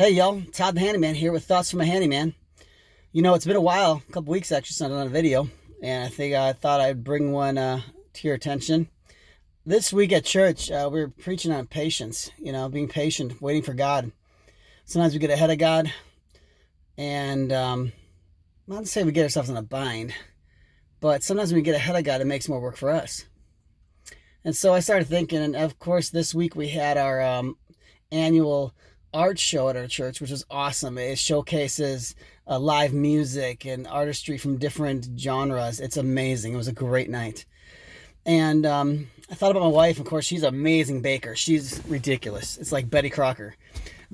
Hey y'all, Todd the Handyman here with thoughts from a handyman. It's been a while, a couple weeks actually since I've done a video, and I thought I'd bring one to your attention. This week at church, we were preaching on patience. Being patient, waiting for God. Sometimes we get ahead of God, and not to say we get ourselves in a bind, but sometimes when we get ahead of God, it makes more work for us. And so I started thinking, and of course, this week we had our annual art show at our church, which was awesome. It showcases live music and artistry from different genres. It's amazing. It was a great night. And I thought about my wife. Of course, she's an amazing baker. She's ridiculous. It's like Betty Crocker.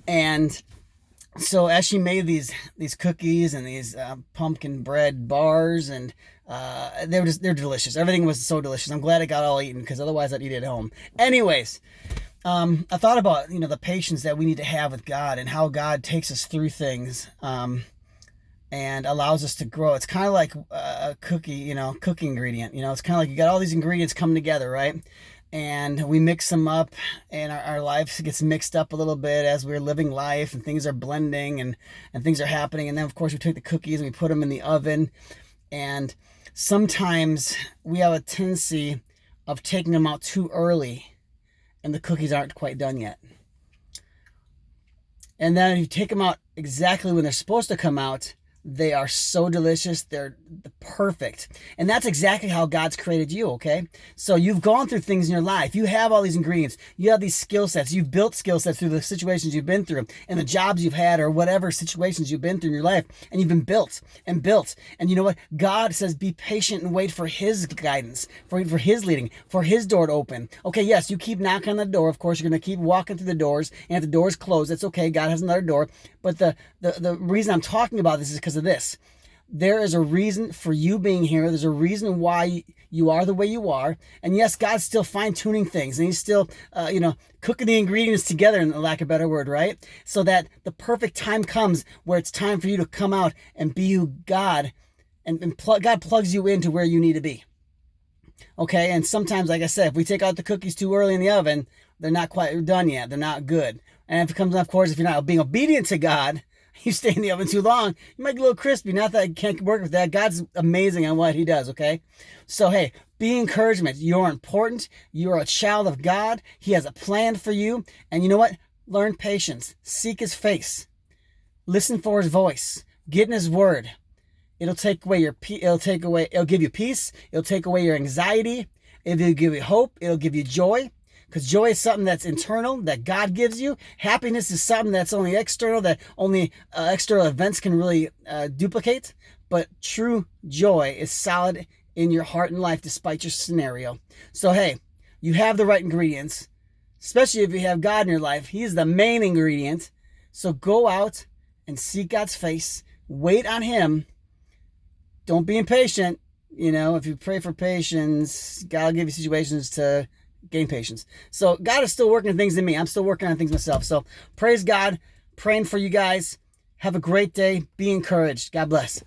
And so as she made these cookies and these pumpkin bread bars, and they're delicious. Everything was so delicious. I'm glad I got all eaten, because otherwise I'd eat it at home. Anyways, I thought about the patience that we need to have with God, and how God takes us through things and allows us to grow. It's kind of like a cookie, cooking ingredient. It's kind of like you got all these ingredients coming together, right? And we mix them up, and our life gets mixed up a little bit as we're living life, and things are blending and things are happening. And then, of course, we take the cookies and we put them in the oven. And sometimes we have a tendency of taking them out too early, and the cookies aren't quite done yet. And then if you take them out exactly when they're supposed to come out, they are so delicious. They're perfect. And that's exactly how God's created you, okay? So you've gone through things in your life. You have all these ingredients. You have these skill sets. You've built skill sets through the situations you've been through and the jobs you've had, or whatever situations you've been through in your life. And you've been built and built. And you know what? God says be patient and wait for His guidance, for His leading, for His door to open. Okay, yes, you keep knocking on the door. Of course, you're going to keep walking through the doors. And if the door's closed, that's okay. God has another door. But the reason I'm talking about this is because of this. There is a reason for you being here. There's a reason why you are the way you are. And yes, God's still fine-tuning things, and He's still, cooking the ingredients together, in lack of a better word, right? So that the perfect time comes where it's time for you to come out and be who God, God plugs you into where you need to be. Okay, and sometimes, like I said, if we take out the cookies too early in the oven, they're not quite done yet. They're not good. And if it comes, of course, if you're not being obedient to God, you stay in the oven too long, you might get a little crispy. Not that I can't work with that. God's amazing on what He does, okay? So, hey, be encouragement. You're important. You're a child of God. He has a plan for you. And you know what? Learn patience. Seek His face. Listen for His voice. Get in His word. It'll give you peace. It'll take away your anxiety. It'll give you hope. It'll give you joy. Because joy is something that's internal, that God gives you. Happiness is something that's only external, that only external events can really duplicate. But true joy is solid in your heart and life, despite your scenario. So, hey, you have the right ingredients, especially if you have God in your life. He's the main ingredient. So go out and seek God's face. Wait on Him. Don't be impatient. If you pray for patience, God will give you situations to gain patience. So God is still working on things in me. I'm still working on things myself. So praise God. Praying for you guys. Have a great day. Be encouraged. God bless.